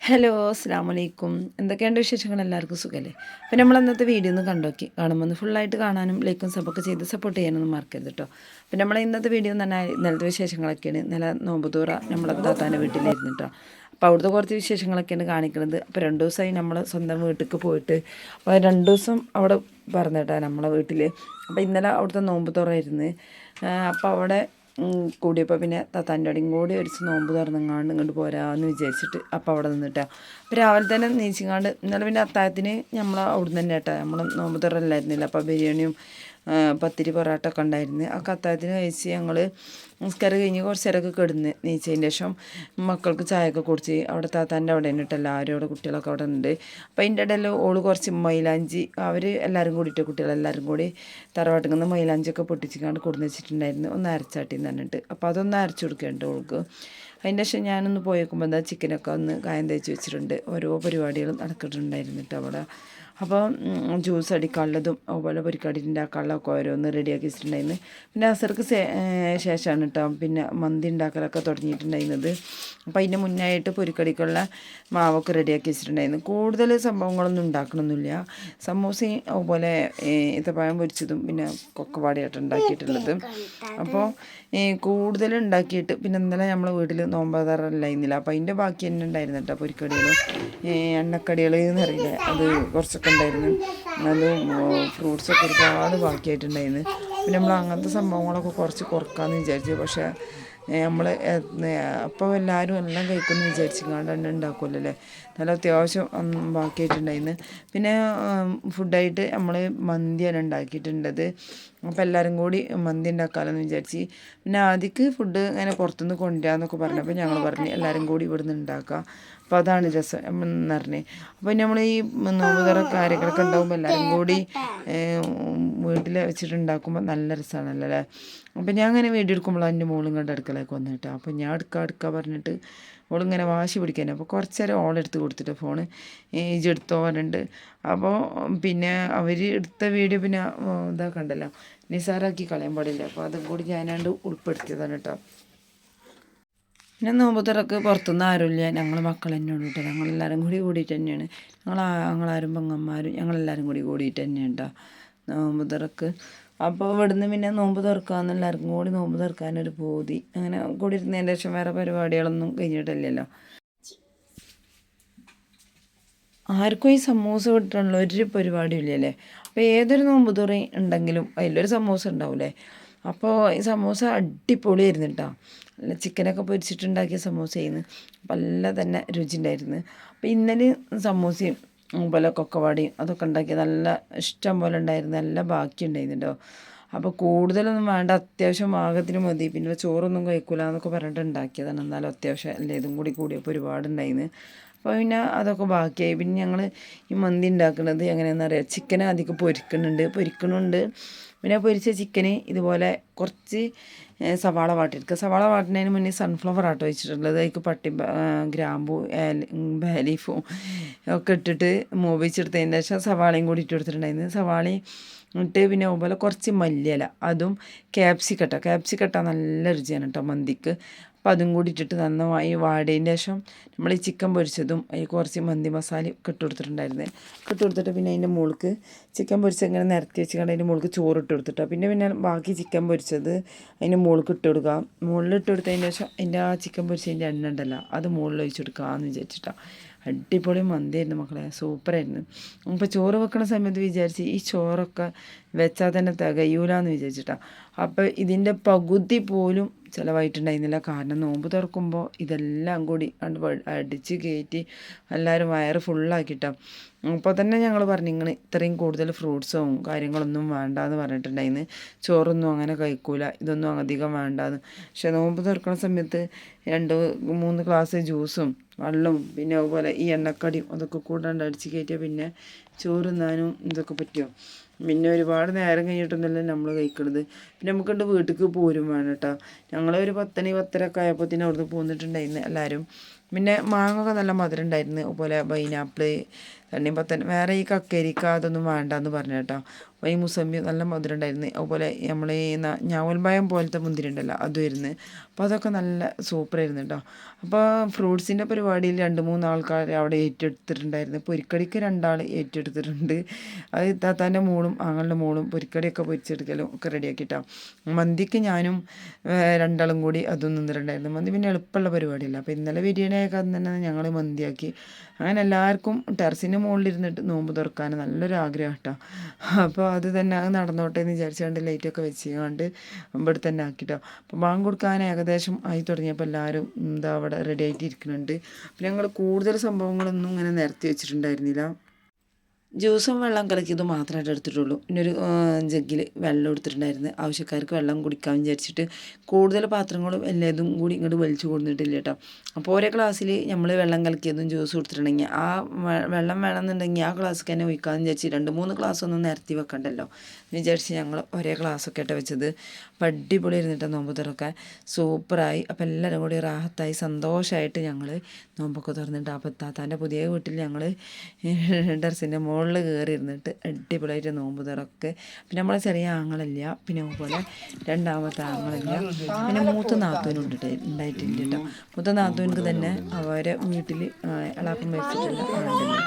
Hello അസ്സാം വലൈക്കും. എന്തൊക്കെയുണ്ട് വിശേഷങ്ങൾ? എല്ലാവർക്കും സുഖമല്ലേ? അപ്പോൾ നമ്മൾ അന്നത്തെ വീഡിയോ ഒന്ന് കണ്ടോക്കി. കാണുമ്പോൾ ഒന്ന് ഫുള്ളായിട്ട് കാണാനും ലൈക്കും സബൊക്കെ ചെയ്ത് സപ്പോർട്ട് ചെയ്യാനൊന്നും മറക്കരുത് കേട്ടോ. അപ്പോൾ നമ്മളെ ഇന്നത്തെ വീഡിയോ എന്ന് പറഞ്ഞാൽ ഇന്നലത്തെ വിശേഷങ്ങളൊക്കെയാണ്. ഇന്നലെ നോമ്പുതൂറ നമ്മളെ താത്താൻ്റെ വീട്ടിലായിരുന്നു കേട്ടോ. അപ്പോൾ അവിടുത്തെ കുറച്ച് വിശേഷങ്ങളൊക്കെയാണ് കാണിക്കുന്നത്. അപ്പോൾ 2 ദിവസമായി നമ്മൾ സ്വന്തം വീട്ടിലേക്ക് പോയിട്ട്, അപ്പോൾ 2 ദിവസം അവിടെ പറഞ്ഞു കേട്ടോ നമ്മളെ വീട്ടിൽ. അപ്പോൾ ഇന്നലെ അവിടുത്തെ നോമ്പുതൂറായിരുന്നു. അപ്പോൾ അവിടെ കൂടിയപ്പോൾ പിന്നെ താത്താൻ്റെ അടിയും കൂടി ഒരു നോമ്പ് തുറന്നങ്ങാണ്ട് ഇങ്ങോട്ട് പോരാന്ന് വിചാരിച്ചിട്ട് അപ്പോൾ അവിടെ നിന്നിട്ടാണ്. അപ്പോൾ രാവിലെ തന്നെ നീച്ചിങ്ങാണ്ട് ഇന്നലെ പിന്നെ അത്താഴത്തിന് നമ്മൾ അവിടെ നിന്ന് തന്നെ കേട്ടോ. നമ്മൾ നോമ്പ് തുറല്ലായിരുന്നില്ല. അപ്പോൾ ബിരിയാണിയും പത്തിരി പൊറോട്ട ഒക്കെ ഉണ്ടായിരുന്നു. ആ അത്താഴത്തിന് കഴിച്ച് ഞങ്ങൾ നമസ്കാരം കഴിഞ്ഞ് കുറച്ച് നേരമൊക്കെ കിടന്ന് നീച്ചതിന് ശേഷം മക്കൾക്ക് ചായയൊക്കെ കുടിച്ച് അവിടെ താത്താൻ്റെ അവിടെ നിന്നിട്ട് എല്ലാവരും അവിടെ കുട്ടികളൊക്കെ അവിടെ ഉണ്ട്. അപ്പോൾ അതിൻ്റെ ഇടയിൽ ഓള് കുറച്ച് മൈലാഞ്ചി അവർ എല്ലാവരും കൂടിയിട്ട് കുട്ടികളെല്ലാവരും കൂടി തറവാട്ടിൽ നിന്ന് മൈലാഞ്ചിയൊക്കെ പൊട്ടിച്ചിക്കാണ്ട് കൊടുന്ന് വെച്ചിട്ടുണ്ടായിരുന്നു. ഒന്ന് അരച്ചാട്ടി എന്ന് പറഞ്ഞിട്ട്. അപ്പോൾ അതൊന്ന് അരച്ചു കൊടുക്കേണ്ട ഓൾക്ക്. അതിൻ്റെ ശേഷം ഞാനൊന്ന് പോയേക്കുമ്പോൾ എന്താ ചിക്കനൊക്കെ ഒന്ന് കായം തേച്ച് വെച്ചിട്ടുണ്ട്. ഓരോ പരിപാടികളും നടക്കിയിട്ടുണ്ടായിരുന്നിട്ട് അവിടെ. അപ്പോൾ ജ്യൂസ് അടിക്കാനുള്ളതും അതുപോലെ പൊരിക്കടി ഉണ്ടാക്കാനുള്ളതൊക്കെ ഓരോന്ന് റെഡിയാക്കി വെച്ചിട്ടുണ്ടായിരുന്നു. പിന്നെ അസർക്ക് ശേഷമാണ് കേട്ടോ പിന്നെ മന്തി ഉണ്ടാക്കലൊക്കെ തുടങ്ങിയിട്ടുണ്ടായിരുന്നത്. അപ്പോൾ അതിൻ്റെ മുന്നായിട്ട് പൊരിക്കടിക്കുള്ള മാവൊക്കെ റെഡിയാക്കി വെച്ചിട്ടുണ്ടായിരുന്നു. കൂടുതൽ സംഭവങ്ങളൊന്നും ഉണ്ടാക്കണമെന്നില്ല. സമൂസയും അതുപോലെ ഈത്തപ്പഴം പൊരിച്ചതും പിന്നെ കൊക്കവാടിയായിട്ട് ഉണ്ടാക്കിയിട്ടുള്ളത്. അപ്പോൾ കൂടുതൽ ഉണ്ടാക്കിയിട്ട് പിന്നെ ഇന്നലെ നമ്മളെ വീട്ടിൽ നോമ്പതാറല്ലായിരുന്നില്ല. അപ്പോൾ അതിൻ്റെ ബാക്കി തന്നെ ഉണ്ടായിരുന്നു കേട്ടോ പൊരിക്കടികളും എണ്ണക്കടികൾ എന്നറിയില്ല, അത് കുറച്ചൊക്കെ ഉണ്ടായിരുന്നു. അത് ഫ്രൂട്ട്സൊക്കെ ഒരുപാട് ബാക്കിയായിട്ടുണ്ടായിരുന്നു. പിന്നെ നമ്മൾ അങ്ങനത്തെ സംഭവങ്ങളൊക്കെ കുറച്ച് കുറക്കാമെന്ന് വിചാരിച്ചു. പക്ഷേ നമ്മൾ അപ്പോൾ എല്ലാവരും എല്ലാം കഴിക്കുമെന്ന് വിചാരിച്ചിങ്ങാണ്ട് തന്നെ ഉണ്ടാക്കുമല്ലോ അല്ലേ. നല്ല അത്യാവശ്യം ബാക്കിയായിട്ടുണ്ടായിരുന്നു. പിന്നെ ഫുഡായിട്ട് നമ്മൾ മന്തിയാണ് ഉണ്ടാക്കിയിട്ടുണ്ടത്. അപ്പോൾ എല്ലാവരും കൂടി മന്തി ഉണ്ടാക്കാമെന്ന് വിചാരിച്ച്. പിന്നെ ആദ്യക്ക് ഫുഡ് ഇങ്ങനെ പുറത്തുനിന്ന് കൊണ്ടുവരാമെന്നൊക്കെ പറഞ്ഞപ്പോൾ ഞങ്ങൾ പറഞ്ഞു എല്ലാവരും കൂടി ഇവിടുന്ന് ഉണ്ടാക്കാം. അപ്പോൾ അതാണ് രസം എന്ന് പറഞ്ഞത്. അപ്പോൾ നമ്മൾ ഈ നോമ്പുതറ കാര്യങ്ങളൊക്കെ ഉണ്ടാകുമ്പോൾ എല്ലാവരും കൂടി വീട്ടിൽ വെച്ചിട്ടുണ്ടാക്കുമ്പോൾ നല്ല രസമാണല്ലോ അല്ലേ. അപ്പോൾ ഞാൻ അങ്ങനെ വീഡിയോ എടുക്കുമ്പോൾ എൻ്റെ മോളും കണ്ട് അടുക്കളയൊക്കെ വന്നിട്ടാണ്. അപ്പോൾ ഞാൻ എടുക്കുക പറഞ്ഞിട്ട് ഓളിങ്ങനെ വാശി പിടിക്കാൻ. അപ്പോൾ കുറച്ച് നേരം ഓളെടുത്ത് കൊടുത്തിട്ട് ഫോണ് എടുത്തോ പറഞ്ഞിട്ട്. അപ്പോൾ പിന്നെ അവർ എടുത്ത വീഡിയോ പിന്നെ ഇതാക്കണ്ടല്ലോ, നിസാറാക്കി കളയാൻ പാടില്ല. അപ്പോൾ അതും കൂടി ഞാനാണ്ട് ഉൾപ്പെടുത്തിയതാണ് കേട്ടോ. പിന്നെ നോമ്പുതുറക്ക് പുറത്തുനിന്ന് ആരുമില്ല, ഞങ്ങൾ മക്കൾ തന്നെയാണ് കേട്ടോ. ഞങ്ങളെല്ലാവരും കൂടിയിട്ട് തന്നെയാണ്. ഞങ്ങളാരും പെങ്ങന്മാരും ഞങ്ങളെല്ലാവരും കൂടിയിട്ട് തന്നെയാണ് കേട്ടോ നോമ്പുതുറക്ക്. അപ്പോൾ ഇവിടുന്ന് പിന്നെ നോമ്പ് തുറക്കാമെന്ന് എല്ലാവർക്കും കൂടി നോമ്പ് തുറക്കാനൊരു പൂതി. അങ്ങനെ കൂടി ഇരുന്നതിൻ്റെ ശേഷം വേറെ പരിപാടികളൊന്നും കഴിഞ്ഞിട്ടില്ലല്ലോ. ആർക്കും ഈ സമൂസ വിട്ടിട്ടുള്ള ഒരു പരിപാടിയും ഇല്ലല്ലേ. അപ്പോൾ ഏതൊരു നോമ്പ് തുറ ഉണ്ടെങ്കിലും അതിലൊരു സമൂസ ഉണ്ടാവില്ലേ. അപ്പോൾ ഈ സമൂസ അടിപൊളിയായിരുന്നു കേട്ടോ. നല്ല ചിക്കനൊക്കെ പൊരിച്ചിട്ടുണ്ടാക്കിയ സമൂസയായിരുന്നു. നല്ല തന്നെ രുചി ഉണ്ടായിരുന്നു. അപ്പോൾ ഇന്നലെ സമൂസയും അതുപോലെ കൊക്കവാടിയും അതൊക്കെ ഉണ്ടാക്കി നല്ല ഇഷ്ടം പോലെ ഉണ്ടായിരുന്നു. നല്ല ബാക്കി ഉണ്ടായിരുന്നു കേട്ടോ. അപ്പോൾ കൂടുതലൊന്നും വേണ്ട, അത്യാവശ്യം പാകത്തിന് മതി. പിന്നെ ചോറൊന്നും കഴിക്കില്ല എന്നൊക്കെ പറഞ്ഞിട്ട് ഉണ്ടാക്കിയതാണ്. എന്നാലും അത്യാവശ്യം അല്ലേ ഇതും കൂടിയപ്പോൾ ഒരുപാടുണ്ടായിരുന്നു. അപ്പോൾ പിന്നെ അതൊക്കെ ബാക്കിയായി. പിന്നെ ഞങ്ങൾ ഈ മന്തി ഉണ്ടാക്കുന്നത് എങ്ങനെയാണെന്ന് അറിയാം. ചിക്കൻ അധികം പൊരിക്കണുണ്ട്. പിന്നെ പൊരിച്ച ചിക്കന് ഇതുപോലെ കുറച്ച് സവാള വാട്ടിയെടുക്കുക. സവാള വാട്ടുന്നതിന് മുന്നേ സൺഫ്ലവർ ആട്ടോ വെച്ചിട്ടുള്ളത്. അതിലേക്ക് പട്ടി ഗ്രാമ്പൂ ബേലീഫും ഒക്കെ ഇട്ടിട്ട് മൂവിച്ചെടുത്തതിന് ശേഷം സവാളയും കൂടി ഇട്ട് കൊടുത്തിട്ടുണ്ടായിരുന്നു. സവാളയും ഇട്ട് പിന്നെ അതുപോലെ കുറച്ച് മല്ലിയില, അതും ക്യാപ്സിക്കട്ട നല്ല രുചിയാണ് കേട്ടോ മന്തിക്ക്. അപ്പോൾ അതും കൂടി ഇട്ടിട്ട് നന്നായി വാടിയതിൻ്റെ ശേഷം നമ്മൾ ഈ ചിക്കൻ പൊരിച്ചതും അതിൽ കുറച്ച് മന്തി മസാല ഒക്കെ ഇട്ട് കൊടുത്തിട്ട് പിന്നെ അതിൻ്റെ മുകൾക്ക് ചിക്കൻ പൊരിച്ചത് ഇങ്ങനെ നിരത്തി വെച്ചിട്ട് അതിൻ്റെ മുകൾക്ക് ചോറ് ഇട്ട് കൊടുത്തിട്ടോ. പിന്നെ ബാക്കി ചിക്കൻ പൊരിച്ചത് അതിൻ്റെ മുകൾക്ക് ഇട്ട് കൊടുക്കുക. മുകളിലിട്ട് കൊടുത്തതിന് ശേഷം അതിൻ്റെ ആ ചിക്കൻ പൊരിച്ചതിൻ്റെ എണ്ണ ഉണ്ടല്ലോ അത് മുകളിൽ ഒഴിച്ച് കൊടുക്കാമെന്ന് വിചാരിച്ചിട്ടാണ്. അടിപൊളി മന്തിയായിരുന്നു മക്കളെ, സൂപ്പറായിരുന്നു. അപ്പോൾ ചോറ് വെക്കണ സമയത്ത് വിചാരിച്ച് ഈ ചോറൊക്കെ വെച്ചാൽ തന്നെ തികയൂലെന്ന് വിചാരിച്ചിട്ടാണ്. അപ്പോൾ ഇതിൻ്റെ പകുതി പോലും ചിലവായിട്ടുണ്ടായിരുന്നില്ല. കാരണം നോമ്പ് തുറക്കുമ്പോൾ ഇതെല്ലാം കൂടി അടിച്ച് കയറ്റി എല്ലാവരും വയറ് ഫുള്ളാക്കിയിട്ടാണ്. അപ്പോൾ തന്നെ ഞങ്ങൾ പറഞ്ഞു ഇങ്ങനെ ഇത്രയും കൂടുതൽ ഫ്രൂട്ട്സും കാര്യങ്ങളൊന്നും വേണ്ടാന്ന് പറഞ്ഞിട്ടുണ്ടായിരുന്നു. ചോറൊന്നും അങ്ങനെ കഴിക്കൂല, ഇതൊന്നും അധികം വേണ്ടാന്ന്. പക്ഷെ നോമ്പ് തുറക്കുന്ന സമയത്ത് 2-3 ഗ്ലാസ് ജ്യൂസും വെള്ളവും പിന്നെ അതുപോലെ ഈ എണ്ണക്കടിയും അതൊക്കെ കൂടാണ്ട് അടിച്ച് കയറ്റിയാൽ പിന്നെ ചോറ് തിന്നാനും ഇതൊക്കെ പറ്റുമോ. പിന്നെ ഒരുപാട് നേരം കഴിഞ്ഞിട്ടൊന്നുമല്ല നമ്മൾ കഴിക്കണത്. പിന്നെ നമുക്കുണ്ട് വീട്ടിലേക്ക് പോരും വേണം കേട്ടോ. ഞങ്ങളൊരു 10-10:30 ആയപ്പോഴത്തേനും അവിടുന്ന് പോന്നിട്ടുണ്ടായിരുന്നു എല്ലാവരും. പിന്നെ മാങ്ങ ഒക്കെ നല്ല മധുരം ഉണ്ടായിരുന്നു. അതുപോലെ പൈനാപ്പിൾ, തണ്ണിമത്തൻ വേറെ ഈ കക്കരിക്ക അതൊന്നും വേണ്ടെന്ന് പറഞ്ഞു കേട്ടോ. അപ്പോൾ ഈ മുസമ്പി നല്ല മധുരം ഉണ്ടായിരുന്നു. അതുപോലെ നമ്മൾ ഈ ഞാവൽപ്പഴം പോലത്തെ മുന്തിരി ഉണ്ടല്ലോ അതുമായിരുന്നു. അപ്പോൾ അതൊക്കെ നല്ല സൂപ്പറായിരുന്നു കേട്ടോ. അപ്പോൾ ഫ്രൂട്ട്സിൻ്റെ പരിപാടിയിൽ 2-3 ആൾക്കാർ അവിടെ ഏറ്റെടുത്തിട്ടുണ്ടായിരുന്നു. പൊരിക്കടിക്ക് 2 ആൾ ഏറ്റെടുത്തിട്ടുണ്ട്. അത് താത്താൻ്റെ മോളും ആങ്ങളുടെ മോളും പൊരിക്കടിയൊക്കെ പൊരിച്ചെടുക്കലും ഒക്കെ റെഡിയാക്കിയിട്ടോ. മന്തിക്ക് ഞാനും 2 ആളും കൂടി അതും നിന്നിട്ടുണ്ടായിരുന്നു. മന്തി പിന്നെ എളുപ്പമുള്ള പരിപാടിയില്ല. അപ്പോൾ ഇന്നലെ ബിരിയാണി ആയപ്പോൾ തന്നെ ഞങ്ങൾ മന്തിയാക്കി. അങ്ങനെ എല്ലാവർക്കും ടെറസിന് മുകളിലിരുന്നിട്ട് നോമ്പ് തുറക്കാൻ നല്ലൊരു ആഗ്രഹം കേട്ടോ. അപ്പോൾ അത് തന്നെ അത് നടന്നോട്ടെ എന്ന് വിചാരിച്ചുകൊണ്ട് ലൈറ്റൊക്കെ വെച്ച് കൊണ്ട് ഇവിടെ തന്നെ ആക്കിട്ടോ. അപ്പോൾ ബാങ്ക് കൊടുക്കാൻ ഏകദേശം ആയി തുടങ്ങിയപ്പോൾ എല്ലാവരും അവിടെ റെഡി ആയിട്ട് ഇരിക്കുന്നുണ്ട്. പിന്നെ ഞങ്ങൾ കൂടുതൽ സംഭവങ്ങളൊന്നും ഇങ്ങനെ നിരത്തി വെച്ചിട്ടുണ്ടായിരുന്നില്ല. ജ്യൂസും വെള്ളം കലക്കിയത് മാത്രമായിട്ട് എടുത്തിട്ടുള്ളൂ. പിന്നെ ഒരു ജഗ്ഗിൽ വെള്ളം എടുത്തിട്ടുണ്ടായിരുന്നു. ആവശ്യക്കാർക്ക് വെള്ളം കുടിക്കാൻ വിചാരിച്ചിട്ട് കൂടുതൽ പാത്രങ്ങളും എല്ലാതും കൂടി ഇങ്ങോട്ട് വലിച്ചു കൊടുത്തിട്ടില്ല കേട്ടോ. അപ്പോൾ ഓരോ ക്ലാസ്സിൽ നമ്മൾ വെള്ളം കലക്കിയതും ജ്യൂസ് കൊടുത്തിട്ടുണ്ടെങ്കിൽ ആ വെള്ളം വേണമെന്നുണ്ടെങ്കിൽ ആ ക്ലാസ്സിൽ തന്നെ ഒഴിക്കാമെന്ന് വിചാരിച്ച് 2-3 ക്ലാസ് ഒന്നും നിരത്തി വെക്കണ്ടല്ലോ എന്ന് വിചാരിച്ച് ഞങ്ങൾ ഒരേ ക്ലാസ്സൊക്കെ ആയിട്ട് വെച്ചത്. അപ്പോൾ അടിപൊളി ഇരുന്നിട്ട് നോമ്പ് തുറക്കാൻ സൂപ്പറായി. അപ്പോൾ എല്ലാവരും കൂടി റാഹത്തായി സന്തോഷമായിട്ട് ഞങ്ങൾ നോമ്പൊക്കെ തുറന്നിട്ട് അപ്പോൾ താത്താൻ്റെ പുതിയ വീട്ടിൽ ഞങ്ങൾ ടെറസിൻ്റെ മുകളിൽ കയറി ഇരുന്നിട്ട് അടിപൊളിയായിട്ട് നോമ്പ് തുറക്ക്. പിന്നെ നമ്മളെ ചെറിയ ആങ്ങളില്ല, പിന്നെ അതുപോലെ 2ാമത്തെ ആങ്ങളില്ല, പിന്നെ മൂത്ത നാത്തൂനുണ്ട് ഉണ്ടായിട്ടില്ല കേട്ടോ. മൂത്ത നാത്തൂനക്ക് തന്നെ അവരെ വീട്ടിൽ എളാപ്പം മരിച്ചിട്ടില്ല ആളുണ്ടല്ലോ,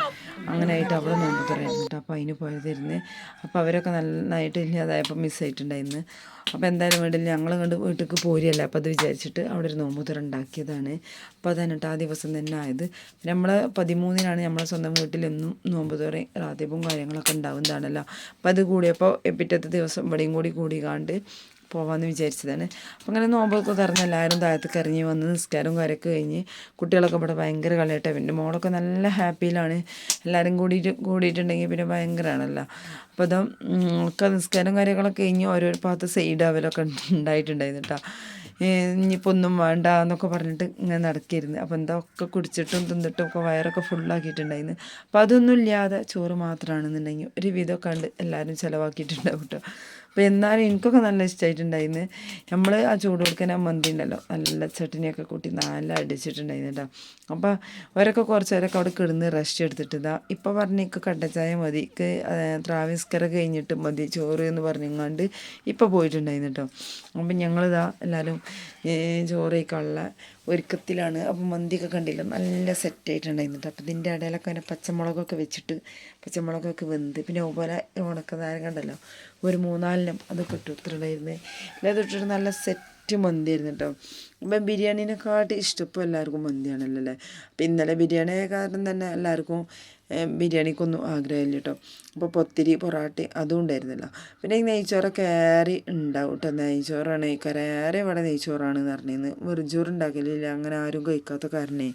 അങ്ങനെ ആയിട്ട് അവിടെ നോമ്പ് തുറയായിരുന്നു കേട്ടോ. അപ്പോൾ അതിന് പോയതായിരുന്നു. അപ്പോൾ അവരൊക്കെ നന്നായിട്ട് ഇല്ലാതായപ്പോൾ മിസ്സായിട്ടുണ്ടായിരുന്നു. അപ്പോൾ എന്തായാലും വേണ്ടില്ല ഞങ്ങൾ കണ്ട് വീട്ടിലേക്ക് പോരുകയല്ല. അപ്പോൾ അത് വിചാരിച്ചിട്ട് അവിടെ ഒരു നോമ്പ് തുറ ഉണ്ടാക്കിയതാണ്. അപ്പോൾ അതാണ് കേട്ടോ ആ ദിവസം തന്നെ ആയത്. നമ്മൾ 13-നാണ് നമ്മളെ സ്വന്തം വീട്ടിലെന്നും നോമ്പ് തുറയും റാത്തീബും കാര്യങ്ങളൊക്കെ ഉണ്ടാവുന്നതാണല്ലോ. അപ്പോൾ അത് കൂടിയപ്പോൾ പിറ്റത്തെ ദിവസം ഇവിടെയും കൂടി കാണ്ട് പോകാമെന്ന് വിചാരിച്ചതാണ്. അപ്പോൾ അങ്ങനെ നോമ്പൊക്കെ തുറന്ന് എല്ലാവരും താഴത്തേക്ക് ഇറങ്ങി വന്ന് നിസ്കാരവും കാര്യമൊക്കെ കഴിഞ്ഞ് കുട്ടികളൊക്കെ ഇവിടെ ഭയങ്കര കളിയാട്ടെ. പിന്നെ മോളൊക്കെ നല്ല ഹാപ്പിയിലാണ്. എല്ലാവരും കൂടിയിട്ടുണ്ടെങ്കിൽ പിന്നെ ഭയങ്കരമാണല്ലോ. അപ്പോൾ അത് ഒക്കെ നിസ്കാരം കാര്യങ്ങളൊക്കെ കഴിഞ്ഞ് ഓരോരോ ഭാഗത്ത് സൈഡ് ആവലൊക്കെ ഉണ്ടായിട്ടുണ്ടായിരുന്നു കേട്ടോ. ഇനിയിപ്പോൾ ഒന്നും വേണ്ട എന്നൊക്കെ പറഞ്ഞിട്ട് ഇങ്ങനെ നടക്കിയിരുന്നു. അപ്പോൾ എന്താ ഒക്കെ കുടിച്ചിട്ടും തിന്നിട്ടും ഒക്കെ വയറൊക്കെ ഫുള്ളാക്കിയിട്ടുണ്ടായിരുന്നു. അപ്പോൾ അതൊന്നും ഇല്ലാതെ ചോറ് മാത്രമാണെന്നുണ്ടെങ്കിൽ ഒരു വിധമൊക്കെ കണ്ട് എല്ലാവരും ചിലവാക്കിയിട്ടുണ്ടാവും കേട്ടോ. അപ്പോൾ എന്നാലും എനിക്കൊക്കെ നല്ല ഇഷ്ടമായിട്ടുണ്ടായിരുന്നു. നമ്മൾ ആ ചൂട് കൊടുക്കാൻ ആ മന്തി ഉണ്ടല്ലോ നല്ല ചട്ടിനിയൊക്കെ കൂട്ടി നല്ല അടിച്ചിട്ടുണ്ടായിരുന്നു കേട്ടോ. അപ്പോൾ അവരൊക്കെ കുറച്ച് നേരമൊക്കെ അവിടെ കിടന്ന് റെസ്റ്റ് എടുത്തിട്ട് ഇപ്പോൾ പറഞ്ഞേക്ക് കട്ടച്ചായ മതി, ത്രാവിസ്കരം കഴിഞ്ഞിട്ട് മതി ചോറ് എന്ന് പറഞ്ഞങ്ങാണ്ട് ഇപ്പോൾ പോയിട്ടുണ്ടായിരുന്നു കേട്ടോ. അപ്പം ഞങ്ങളിതാ എല്ലാവരും ചോറ് കഴിക്കാനുള്ള ഒരുക്കത്തിലാണ്. അപ്പം മന്തിയൊക്കെ കണ്ടില്ല നല്ല സെറ്റായിട്ടുണ്ടായിരുന്നു കേട്ടോ. അപ്പം ഇതിൻ്റെ ഇടയിലൊക്കെ അങ്ങനെ പച്ചമുളകൊക്കെ വെച്ചിട്ട് പച്ചമുളകൊക്കെ വെന്ത് പിന്നെ അതുപോലെ ഉണക്കനാരങ്ങ കണ്ടല്ലോ ഒരു 3-4 അതൊക്കെ ഇട്ടിട്ടുണ്ടായിരുന്നു. എല്ലാം ഇട്ടിട്ട് നല്ല സെറ്റ് മന്തിയായിരുന്നു കേട്ടോ. അപ്പം ബിരിയാണീനെക്കാട്ടി ഇഷ്ടം ഇപ്പോൾ എല്ലാവർക്കും മന്തിയാണല്ലോ അല്ലേ. അപ്പം ഇന്നലെ ബിരിയാണി ആയ കാരണം തന്നെ എല്ലാവർക്കും ബിരിയാണിക്കൊന്നും ആഗ്രഹമില്ല കേട്ടോ. അപ്പോൾ പൊത്തിരി പൊറാട്ടി അതും ഉണ്ടായിരുന്നല്ലോ. പിന്നെ ഈ നെയ്ച്ചോറൊക്കെ ഏറെ ഉണ്ടാവും കേട്ടോ. നെയ്ച്ചോറാണ് കരേറെ ഇവിടെ നെയ്ച്ചോറാണെന്ന് പറഞ്ഞിരുന്നു. വെറുംചോറ് ഉണ്ടാക്കലില്ല അങ്ങനെ ആരും കഴിക്കാത്ത കാരണേ.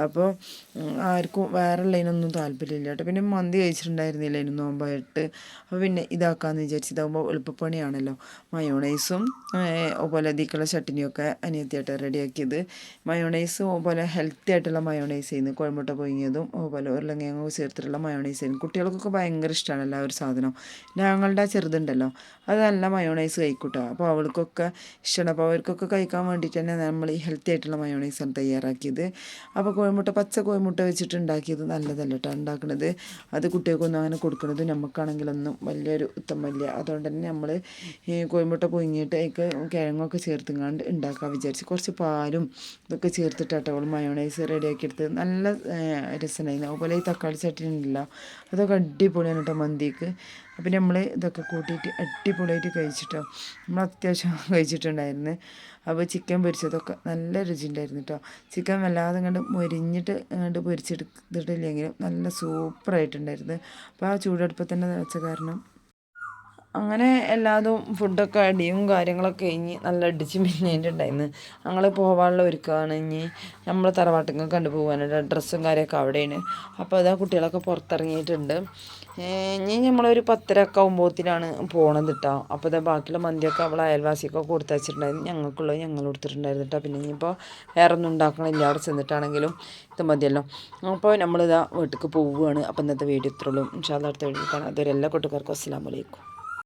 അപ്പോൾ ആർക്കും വേറെ ഉള്ളതിനൊന്നും താല്പര്യമില്ല കേട്ടോ. പിന്നെ മന്തി കഴിച്ചിട്ടുണ്ടായിരുന്നില്ല അതിന് നോമ്പായിട്ട്. അപ്പോൾ പിന്നെ ഇതാക്കാമെന്ന് വിചാരിച്ച് ഇതാകുമ്പോൾ എളുപ്പപ്പണിയാണല്ലോ. മയോണൈസും അതുപോലെ അതിക്കുള്ള ചട്ടിനിയൊക്കെ അനിയത്തിയായിട്ട് റെഡിയാക്കിയത്. മയോണൈസും അതുപോലെ ഹെൽത്തി ആയിട്ടുള്ള മയോണൈസ് ചെയ്യുന്നു. കോഴിമുട്ട പൊങ്ങിയതും അതുപോലെ ഉരുളക്കിഴങ്ങ് ചേർത്തിട്ടുള്ള മയോണൈസ് ചെയ്യുന്നു. കുട്ടികൾക്കൊക്കെ ഭയങ്കര ഇഷ്ടമാണ് ആ ഒരു സാധനം. ഞങ്ങളുടെ ചെറുതുണ്ടല്ലോ അത് നല്ല മയോണൈസ് കഴിക്കൂട്ടോ. അപ്പോൾ അവൾക്കൊക്കെ ഇഷ്ടമാണ്. അപ്പോൾ അവർക്കൊക്കെ കഴിക്കാൻ വേണ്ടിയിട്ട് തന്നെ നമ്മൾ ഈ ഹെൽത്തി ആയിട്ടുള്ള മയോണൈസാണ് തയ്യാറാക്കിയത്. അപ്പോൾ പച്ച കോഴിമുട്ട വെച്ചിട്ട് ഉണ്ടാക്കിയത് നല്ലതല്ല കേട്ടോ ഉണ്ടാക്കുന്നത്. അത് കുട്ടികൾക്കൊന്നും അങ്ങനെ കൊടുക്കുന്നത് നമുക്കാണെങ്കിലൊന്നും വലിയൊരു ഉത്തമമില്ല. അതുകൊണ്ട് തന്നെ നമ്മൾ ഈ കോഴിമുട്ട പൊങ്ങിയിട്ട് അതിലേക്ക് കിഴങ്ങൊക്കെ ചേർത്തുങ്ങാണ്ട് ഉണ്ടാക്കാൻ വിചാരിച്ച് കുറച്ച് പാലും ഇതൊക്കെ ചേർത്തിട്ടാട്ടോ അവൾ മയോണൈസ് റെഡിയാക്കി എടുത്തത്. നല്ല രസമുണ്ടായിരുന്നു. അതുപോലെ ഈ തക്കാളി ചട്നി ഉണ്ടല്ലോ അതൊക്കെ അടിപൊളിയാണ് കേട്ടോ മന്തിക്ക്. അപ്പം നമ്മൾ ഇതൊക്കെ കൂട്ടിയിട്ട് അടിപൊളിയായിട്ട് കഴിച്ചിട്ടോ. നമ്മൾ അത്യാവശ്യം കഴിച്ചിട്ടുണ്ടായിരുന്നു. അപ്പോൾ ചിക്കൻ പൊരിച്ചതൊക്കെ നല്ല രുചി ഉണ്ടായിരുന്നു കേട്ടോ. ചിക്കൻ വല്ലാതെ കണ്ട് മൊരിഞ്ഞിട്ട് കണ്ട് പൊരിച്ചെടുത്തിട്ടില്ലെങ്കിലും നല്ല സൂപ്പറായിട്ടുണ്ടായിരുന്നു. അപ്പോൾ ആ ചൂടടുപ്പത്ത് തന്നെ വെച്ച കാരണം അങ്ങനെ എല്ലാതും ഫുഡൊക്കെ അടിയും കാര്യങ്ങളൊക്കെ കഴിഞ്ഞ് നല്ല അടിച്ച് പിന്നീട്ടുണ്ടായിരുന്നു. ഞങ്ങൾ പോകാനുള്ള ഒരുക്കമാണ്. ഇനി നമ്മൾ തറവാട്ടിൽ കണ്ടു പോകാനുള്ള ഡ്രസ്സും കാര്യമൊക്കെ അവിടെയാണ്. അപ്പോൾ അതാ കുട്ടികളൊക്കെ പുറത്തിറങ്ങിയിട്ടുണ്ട്. ഇനി നമ്മളൊരു 10:30 ആകുമ്പോഴത്തേനാണ് പോകണത് കേട്ടോ. അപ്പോൾ ഇതാ ബാക്കിയുള്ള മന്തിയൊക്കെ അവൾ അയൽവാസിയൊക്കെ കൊടുത്തു വെച്ചിട്ടുണ്ടായിരുന്നു. ഞങ്ങൾക്കുള്ളത് ഞങ്ങൾ കൊടുത്തിട്ടുണ്ടായിരുന്നു കേട്ടോ. പിന്നെ ഇനിയിപ്പോൾ വേറെ ഒന്നും ഉണ്ടാക്കണില്ല, അവിടെ ചെന്നിട്ടാണെങ്കിലും ഇത് മതിയല്ലോ. അപ്പോൾ നമ്മളിതാ വീട്ടിലേക്ക് പോവുകയാണ്. അപ്പോൾ ഇന്നത്തെ വീഡിയോ ഇത്രയുള്ളൂ. ഇൻഷാ അല്ലാഹ് അടുത്ത വീഡിയോ കാണാം. അതുവരെ എല്ലാ കൂട്ടുകാർക്കും അസ്സലാമു അലൈക്കും.